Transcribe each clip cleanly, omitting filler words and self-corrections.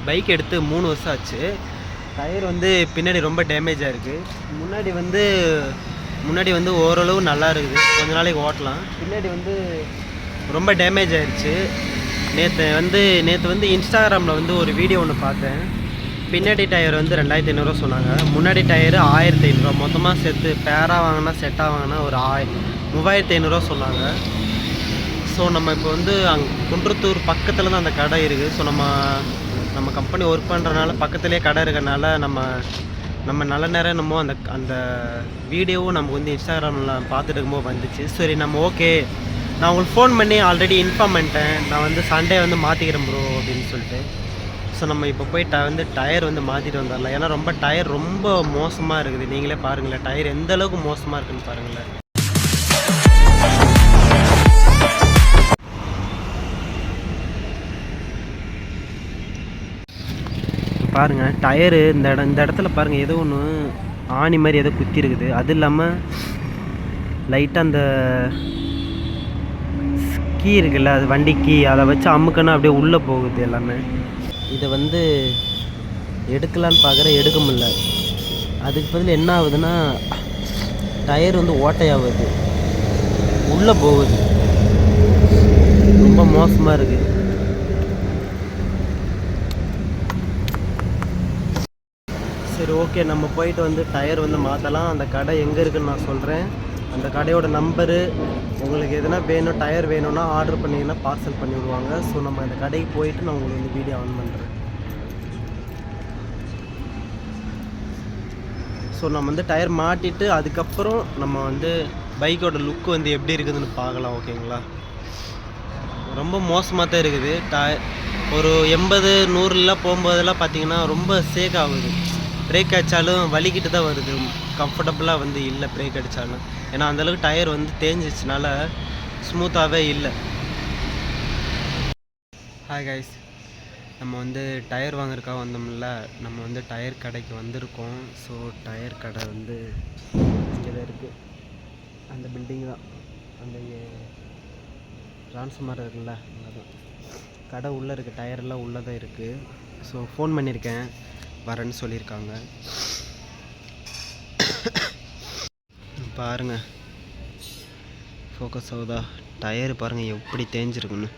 Bike எடுத்து 3 வருஷம் ஆச்சு. டயர் வந்து பின்னாடி ரொம்ப டேமேஜாக இருக்குது. முன்னாடி வந்து ஓரளவு நல்லா இருக்குது, கொஞ்ச நாளைக்கு ஓட்டலாம். பின்னாடி வந்து ரொம்ப டேமேஜ் ஆயிடுச்சு. நேற்று வந்து இன்ஸ்டாகிராமில் வந்து ஒரு வீடியோ ஒன்று பார்த்தேன். பின்னாடி டயர் வந்து 2500 சொன்னாங்க, முன்னாடி டயரு 1500. மொத்தமாக சேர்த்து பேராக வாங்கினா செட்டாக வாங்கினா ஒரு 3500 சொன்னாங்க. ஸோ நம்ம இப்போ வந்து குன்றத்தூர் பக்கத்தில் தான் அந்த கடை இருக்குது. ஸோ நம்ம கம்பெனி ஒர்க் பண்ணுறதுனால பக்கத்துலேயே கடை இருக்கிறனால நம்ம நல்ல நேரம் நம்ம அந்த வீடியோவும் நமக்கு வந்து இன்ஸ்டாகிராமில் பார்த்துட்டு இருக்கும்போது வந்துச்சு. சரி நம்ம ஓகே, நான் உங்களுக்கு ஃபோன் பண்ணி ஆல்ரெடி இன்ஃபார்ம் பண்ணிட்டேன், நான் வந்து சண்டே வந்து மாற்றிக்கிறேன் ப்ரோ அப்படின்னு சொல்லிட்டு. ஸோ நம்ம இப்போ போய் வந்து டயர் வந்து மாற்றிட்டு வந்துடலாம். ஏன்னா ரொம்ப டயர் ரொம்ப மோசமாக இருக்குது. நீங்களே பாருங்களேன், டயர் எந்த அளவுக்கு மோசமாக இருக்குதுன்னு பாருங்களேன். பாருங்கள் டயரு இந்த இடத்துல பாருங்கள், ஏதோ ஒன்று ஆணி மாதிரி ஏதோ குத்தி இருக்குது. அது இல்லாமல் லைட்டாக அந்த கீ இருக்குல்ல, அது வண்டி கீ, அதை வச்சு அமுக்கணும் அப்படியே உள்ளே போகுது எல்லாமே. இதை வந்து எடுக்கலான்னு பார்க்குறேன், எடுக்க முடியல. அதுக்கு பதில் என்ன ஆகுதுன்னா டயர் வந்து ஓட்டையாகுது, உள்ளே போகுது. ரொம்ப மோசமாக இருக்குது. சரி ஓகே, நம்ம போயிட்டு வந்து டயர் வந்து மாற்றலாம். அந்த கடை எங்கே இருக்குதுன்னு நான் சொல்கிறேன். அந்த கடையோட நம்பரு உங்களுக்கு எதுனா வேணும், டயர் வேணும்னா ஆர்டர் பண்ணிங்கன்னா பார்சல் பண்ணி விடுவாங்க. ஸோ நம்ம அந்த கடைக்கு போயிட்டு நான் உங்களுக்கு வந்து வீடியோ ஆன் பண்ணுறேன். ஸோ நம்ம வந்து டயர் மாட்டிட்டு அதுக்கப்புறம் நம்ம வந்து பைக்கோட லுக்கு வந்து எப்படி இருக்குதுன்னு பார்க்கலாம். ஓகேங்களா? ரொம்ப மோசமாக தான் இருக்குது. ஒரு 80-100 போகும்போதெல்லாம் பார்த்தீங்கன்னா ரொம்ப சேக் ஆகுது. பிரேக் அடித்தாலும் வலிக்கிட்டு தான் வருது, கம்ஃபர்டபுளாக வந்து இல்லை பிரேக் அடித்தாலும். ஏன்னா அந்தளவுக்கு டயர் வந்து தேஞ்சிச்சுனால ஸ்மூத்தாகவே இல்லை. ஹாய் கைஸ், நம்ம வந்து டயர் வாங்குறதுக்காக வந்தோம்ல, நம்ம வந்து டயர் கடைக்கு வந்திருக்கோம். ஸோ டயர் கடை வந்து இங்கே தான் இருக்குது, அந்த பில்டிங் தான். அந்த டிரான்ஸ்ஃபார்மர் இருக்குல்ல, அங்கே தான் கடை உள்ளே இருக்குது. டயர்லாம் உள்ளே தான் இருக்குது. ஸோ ஃபோன் பண்ணியிருக்கேன், வரேன்னு சொல்லியிருக்காங்க. பாருங்க ஃபோக்கஸ் ஆகுதா? டயரு பாருங்கள் எப்படி தேஞ்சிருக்குன்னு.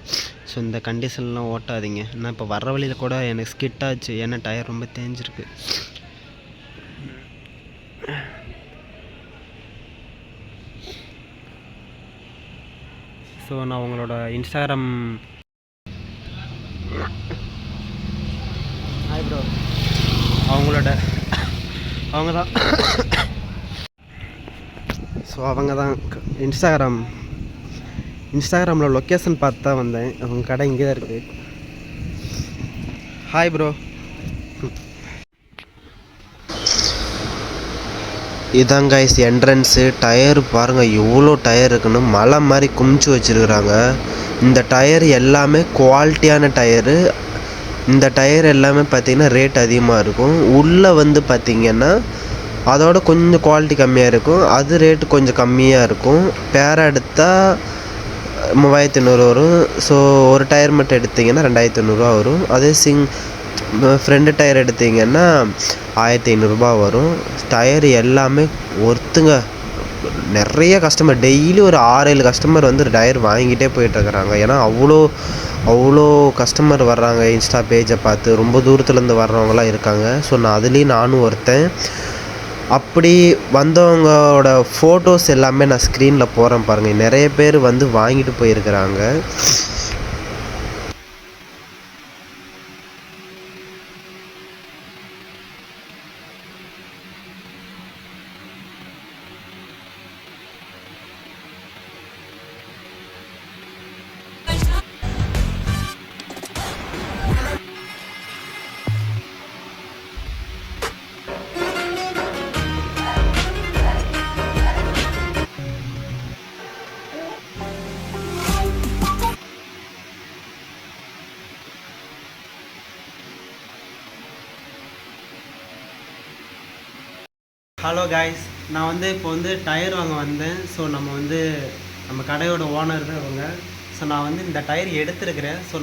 ஸோ இந்த கண்டிஷன்லாம் ஓட்டாதீங்க. நான் இப்போ வர்ற வழியில் கூட எனக்கு ஸ்கிட் ஆச்சு, ஏன்னா டயர் ரொம்ப தேஞ்சிருக்கு. ஸோ நான் உங்களோட இன்ஸ்டாகிராம் ஹாய் ப்ரோ, அவங்க தான் ஸோ அவங்க தான் இன்ஸ்டாகிராமில் லொக்கேஷன் பார்த்து தான் வந்தேன். அவங்க கடை இங்கே தான் இருக்குது. Hi bro. இதாங்க கைஸ் என்ட்ரன்ஸு. டயர் பாருங்கள் எவ்வளோ டயர் இருக்குன்னு மலை மாதிரி குமிச்சு வச்சுருக்குறாங்க. இந்த டயர் எல்லாமே குவாலிட்டியான டயரு. இந்த டயர் எல்லாமே பார்த்திங்கன்னா ரேட் அதிகமாக இருக்கும். உள்ளே வந்து பார்த்திங்கன்னா அதோட கொஞ்சம் குவாலிட்டி கம்மியாக இருக்கும், அது ரேட்டு கொஞ்சம் கம்மியாக இருக்கும். பேரா எடுத்தால் 3500 வரும். ஸோ ஒரு டயர் மட்டும் எடுத்திங்கன்னா 2500 வரும். அதே ஃப்ரெண்டு டயர் எடுத்திங்கன்னா 1500 வரும். டயர் எல்லாமே ஒர்த்துங்க. நிறைய கஸ்டமர் டெய்லி ஒரு 6-7 கஸ்டமர் வந்து டயர் வாங்கிட்டே போயிட்டுருக்குறாங்க. ஏன்னா அவ்வளோ கஸ்டமர் வர்றாங்க. இன்ஸ்டா பேஜை பார்த்து ரொம்ப தூரத்துலேருந்து வர்றவங்களாம் இருக்காங்க. ஸோ நானும் ஒருத்தன். அப்படி வந்தவங்களோட ஃபோட்டோஸ் எல்லாமே நான் ஸ்க்ரீனில் போகிறேன் பாருங்கள். நிறைய பேர் வந்து வாங்கிட்டு போயிருக்கிறாங்க. ஹலோ காய்ஸ், நான் வந்து இப்போ வந்து டயர் வாங்க வந்தேன். ஸோ நம்ம கடையோட ஓனர் தான் இவங்க. ஸோ நான் வந்து இந்த டயர் எடுத்துருக்கிறேன். ஸோ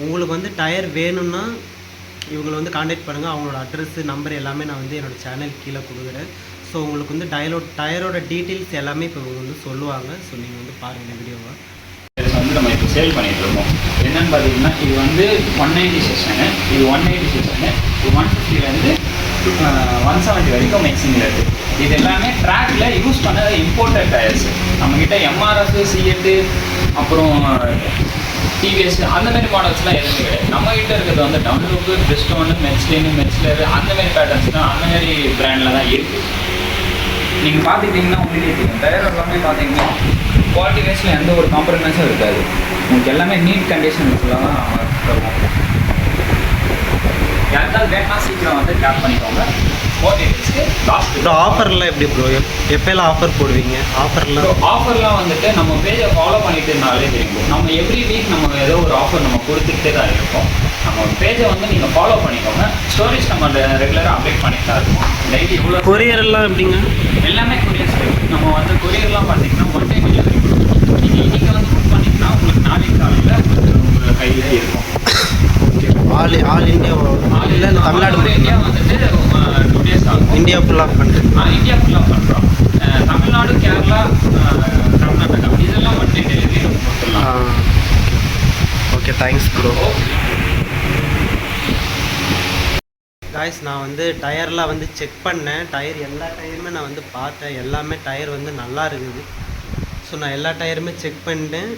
உங்களுக்கு வந்து டயர் வேணும்னா இவங்களை வந்து காண்டாக்ட் பண்ணுங்கள். அவங்களோட அட்ரஸ் நம்பர் எல்லாமே நான் வந்து என்னோடய சேனல் கீழே கொடுக்குறேன். ஸோ உங்களுக்கு வந்து டயரோட டீட்டெயில்ஸ் எல்லாமே இப்போ இவங்க வந்து சொல்லுவாங்க. ஸோ நீங்கள் வந்து பாருங்கள் இந்த வீடியோவை. இது வந்து நம்ம இப்போ சேல் பண்ணிகிட்டு இருக்கோம். என்னென்னு பார்த்தீங்கன்னா இது வந்து 190 செஷனு, இது 180 செஷனு, இது 150லேருந்து 170 வரைக்கும் மிக்சிங்கில் இருக்குது. இது எல்லாமே ட்ராக்கில் யூஸ் பண்ண இம்போர்ட்டட் டயர்ஸ். நம்மக்கிட்ட எம்ஆர்எஃப், சிஎட்டு, அப்புறம் டிவிஎஸ் அந்த மாதிரி மாடல்ஸ்லாம் எதுவுமே கிடையாது. நம்மகிட்ட இருக்கிறது வந்து டவுன்லோக்கு, பிரிஸ்டோனு, மெட்ஸ்லின், மெட்ஸ்லர் அந்த மாதிரி பேட்டர்ன்ஸ் தான், அந்த மாதிரி பிராண்டில் தான் இருக்குது. நீங்கள் பார்த்துக்கிட்டிங்கன்னா உங்களுக்கே தெரியும், டயர் எல்லாமே பார்த்தீங்கன்னா குவாலிட்டி வைஸில் எந்த ஒரு காம்ப்ரமைஸும் இருக்காது. உங்களுக்கு எல்லாமே நீட் கண்டிஷன் ஃபுல்லாக தான் தருவோம். யாருக்காவது வேணா சீக்கிரம் வந்து டேப் பண்ணிக்கோங்க. ப்ரோ ஆஃபர்லாம் எப்படி ப்ரோ, எப்போல்லாம் ஆஃபர் போடுவீங்க? ஆஃபர்லாம் வந்துட்டு நம்ம பேஜை ஃபாலோ பண்ணிட்டு இருந்தாலே தெரியும். நம்ம எவ்ரி வீக் நம்ம ஏதோ ஒரு ஆஃபர் நம்ம கொடுத்துக்கிட்டே தான் இருக்கோம். நம்ம பேஜை வந்து நீங்கள் ஃபாலோ பண்ணிக்கோங்க. ஸ்டோரேஜ் நம்ம ரெகுலராக அப்டேட் பண்ணிட்டு தான் இருக்கோம். டெய்லி எவ்வளோ கொரியர்லாம் எப்படிங்க? எல்லாமே கொரியர்ஸ் நம்ம வந்து கொரியர்லாம் பார்த்தீங்கன்னா ஒன் டைம் டெலிவரி கொடுக்கும். நீங்கள் இன்றைக்கி வந்து புக் பண்ணிங்கன்னா உங்களுக்கு நாளைக்கு காலையில் உங்கள் கையில் இருக்கும். ஆல் இந்தியா இல்லை தமிழ்நாடு இந்தியா வந்துட்டு 2 days ஆகும். இந்தியா ஃபுல்லாக பண்ணுறோம். இந்தியா ஃபுல்லாக பண்ணுறோம். தமிழ்நாடு, கேரளா, கர்நாடகா இதெல்லாம் ஒன் டே டெலிவரி நம்ம கொடுத்துடலாம். Okay, thanks bro. காய்ஸ், நான் வந்து டயர்லாம் வந்து செக் பண்ணேன். டயர் எல்லா டயருமே நான் வந்து பார்த்தேன். எல்லாமே டயர் வந்து நல்லா இருக்குது. ஸோ நான் எல்லா டயருமே செக் பண்ணிட்டேன்.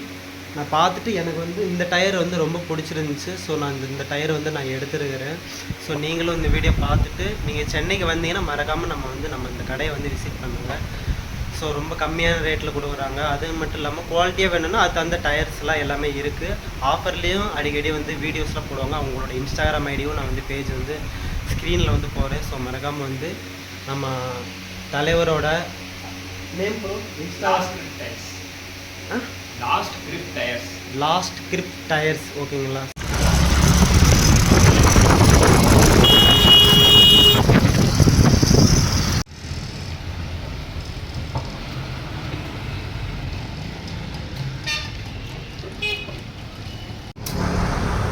நான் பார்த்துட்டு எனக்கு வந்து இந்த டயர் வந்து ரொம்ப பிடிச்சிருந்துச்சு. ஸோ நான் இந்த டயர் வந்து நான் எடுத்துருக்கிறேன். ஸோ நீங்களும் இந்த வீடியோ பார்த்துட்டு நீங்கள் சென்னைக்கு வந்தீங்கன்னா மறக்காமல் நம்ம இந்த கடையை வந்து விசிட் பண்ணுங்கள். ஸோ ரொம்ப கம்மியான ரேட்டில் கொடுக்குறாங்க. அது மட்டும் இல்லாமல் குவாலிட்டியாக வேணும்னா அது அந்த டயர்ஸ்லாம் எல்லாமே இருக்குது. ஆஃபர்லேயும் அடிக்கடி வந்து வீடியோஸ்லாம் போடுவாங்க. அவங்களோட இன்ஸ்டாகிராம் ஐடியும் நான் வந்து பேஜ் வந்து ஸ்க்ரீனில் வந்து போகிறேன். ஸோ மறக்காமல் வந்து நம்ம தலைவரோட name bro last grip tyres ஓகேங்களா?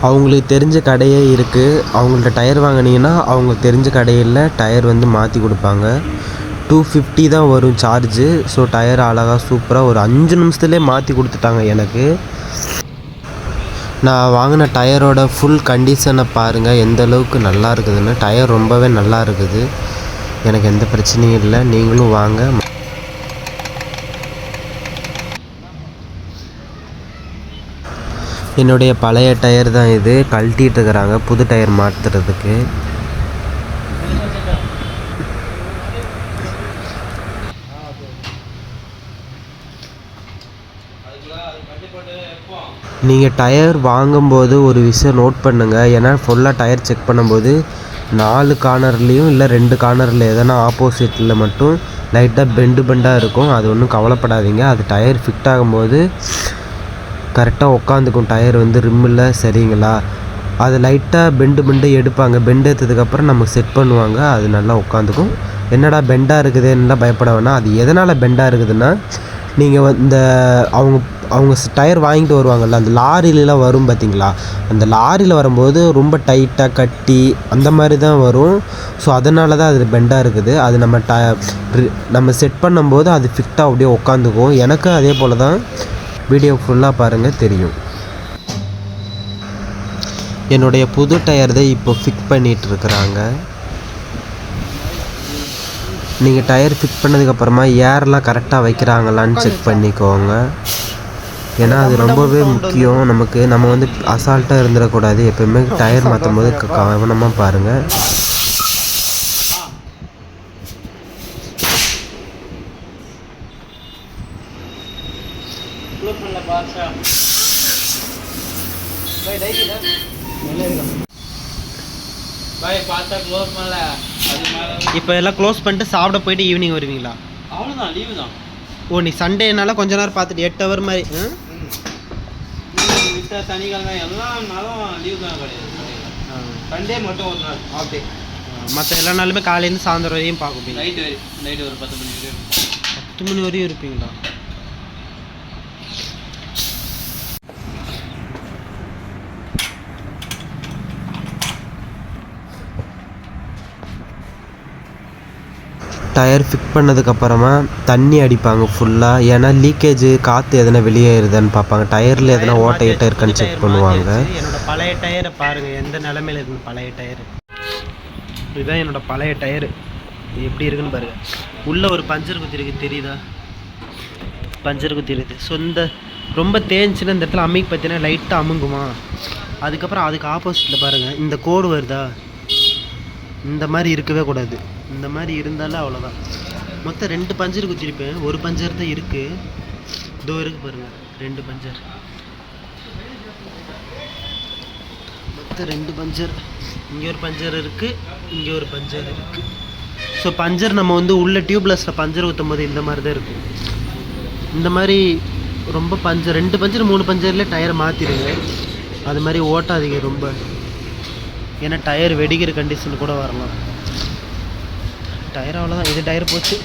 அவங்களுக்கு தெரிஞ்ச கடையே இருக்குது. அவங்கள்ட்ட டயர் வாங்கினீங்கன்னா அவங்களுக்கு தெரிஞ்ச கடையில் டயர் வந்து மாற்றி கொடுப்பாங்க. 250 தான் வரும் சார்ஜு. ஸோ டயர் அழகாக சூப்பராக ஒரு 5 நிமிஷத்துலேயே மாற்றி கொடுத்துட்டாங்க எனக்கு. நான் வாங்கின டயரோட ஃபுல் கண்டிஷனை பாருங்கள் எந்த அளவுக்கு நல்லா இருக்குதுன்னு. டயர் ரொம்பவே நல்லா இருக்குது. எனக்கு எந்த பிரச்சனையும் இல்லை. நீங்களும் வாங்க. என்னுடைய பழைய டயர் தான் இது. கழட்டிகிட்டு இருக்கிறாங்க புது டயர் மாற்றுறதுக்கு. நீங்கள் டயர் வாங்கும்போது ஒரு விஷயம் நோட் பண்ணுங்கள். ஏன்னா ஃபுல்லாக டயர் செக் பண்ணும்போது 4 கார்னர்லேயும் இல்லை 2 கார்னரில் எதனா ஆப்போசிட்டில் மட்டும் லைட்டாக பெண்டாக இருக்கும். அது ஒன்றும் கவலைப்படாதீங்க. அது டயர் ஃபிட் ஆகும்போது கரெக்டாக உட்காந்துக்கும். டயர் வந்து ரிம்மில் சரிங்களா? அது லைட்டாக பெண்டு எடுப்பாங்க. பெண்டு எடுத்ததுக்கப்புறம் நம்ம செட் பண்ணுவாங்க. அது நல்லா உட்காந்துக்கும். என்னடா பெண்டாக இருக்குதுன்னா பயப்பட வேணாம். அது எதனால் பெண்டாக இருக்குதுன்னா நீங்கள் இந்த அவங்க டயர் வாங்கிட்டு வருவாங்கள்ல, அந்த லாரியிலலாம் வரும் பார்த்தீங்களா? அந்த லாரியில் வரும்போது ரொம்ப டைட்டாக கட்டி அந்த மாதிரி தான் வரும். ஸோ அதனால தான் அது பெண்டாக இருக்குது. அது நம்ம செட் பண்ணும்போது அது ஃபிட்டாக அப்படியே உட்காந்துக்கும். எனக்கு அதே போல் தான். வீடியோ ஃபுல்லாக பாருங்கள் தெரியும். என்னுடைய புது டயர் தான் இப்போ ஃபிட் பண்ணிகிட்ருக்குறாங்க. நீங்கள் டயர் ஃபிட் பண்ணதுக்கப்புறமா ஏர்லாம் கரெக்டாக வைக்கிறாங்களான்னு செக் பண்ணிக்கோங்க. ஏன்னா அது ரொம்பவே முக்கியம் நமக்கு. நம்ம வந்து அசால்ட்டாக இருந்துடக்கூடாது. எப்போயுமே டயர் மாற்றும் போது கவனமாக பாருங்கள். இப்போ எல்லாம் க்ளோஸ் பண்ணிட்டு சாப்பிட போயிட்டு ஈவினிங் வருவீங்களா? அவ்வளோதான், லீவு தான். ஓ, நீ சண்டேனால கொஞ்ச நேரம் பார்த்துட்டு 8 hour மாதிரி. விட்ட சனிக்கிழமை எல்லா நாளும் லீவு தான் கிடையாது. சண்டே மட்டும் ஒரு நாள் ஆஃப். மற்ற எல்லா நாளுமே காலையிலேருந்து சாயந்தரம் வரையும் பார்க்க நைட்டு ஒரு 10 மணி வரையும். 10 மணி வரையும் இருப்பீங்களா? டயர் ஃபிட் பண்ணதுக்கப்புறமா தண்ணி அடிப்பாங்க ஃபுல்லாக. ஏன்னா லீக்கேஜு காற்று எதனா வெளியேறுதான்னு பார்ப்பாங்க. டயரில் எதனா ஓட்டை கிட்ட இருக்கான்னு செக் பண்ணுவாங்க. என்னோட பழைய டயரை பாருங்கள் எந்த நிலமையில இருக்குது பழைய டயரு. இதுதான் என்னோட பழைய டயரு. இது எப்படி இருக்குன்னு பாருங்கள். உள்ளே ஒரு பஞ்சர் குத்தி இருக்குது, தெரியுதா? பஞ்சர் குத்தி இருக்குது. ஸோ இந்த ரொம்ப தேஞ்சுன்னா இந்த இடத்துல அமைக்கு பார்த்தீங்கன்னா லைட்டாக அமுங்குமா. அதுக்கப்புறம் அதுக்கு ஆப்போசிட்டில் பாருங்கள், இந்த கோடு வருதா, இந்த மாதிரி இருக்கவே கூடாது. இந்த மாதிரி இருந்தாலும் அவ்வளோதான். மொத்தம் 2 பஞ்சர் குத்திருப்பேன். ஒரு பஞ்சர் தான் இருக்குது. இதோ இருக்குது பாருங்கள், 2 பஞ்சர். மொத்தம் 2 பஞ்சர். இங்கே ஒரு பஞ்சர் இருக்குது, இங்கே ஒரு பஞ்சர் இருக்குது. ஸோ பஞ்சர் நம்ம வந்து உள்ள டியூப்லெஸில் பஞ்சர் ஊற்றும் போது இந்த மாதிரி தான் இருக்கும். இந்த மாதிரி ரொம்ப பஞ்சர் 2 பஞ்சர் 3 பஞ்சர்லேயே டயரை மாற்றிடுங்க. அது மாதிரி ஓட்டாதீங்க ரொம்ப, ஏன்னா டயர் வெடிக்கிற கண்டிஷன் கூட வரலாம். டயர் அவ்வளோதான். இது டயர் போச்சு.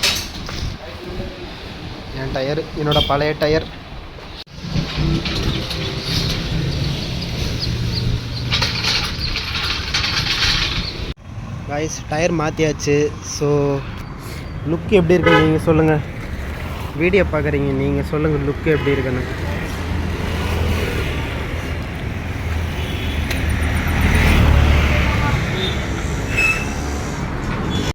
என் டயர், என்னோடய பழைய டயர். காய்ஸ் டயர் மாற்றியாச்சு. ஸோ லுக் எப்படி இருக்குன்னு நீங்கள் சொல்லுங்கள். வீடியோ பார்க்குறீங்க, நீங்கள் சொல்லுங்கள் லுக் எப்படி இருக்குன்னு.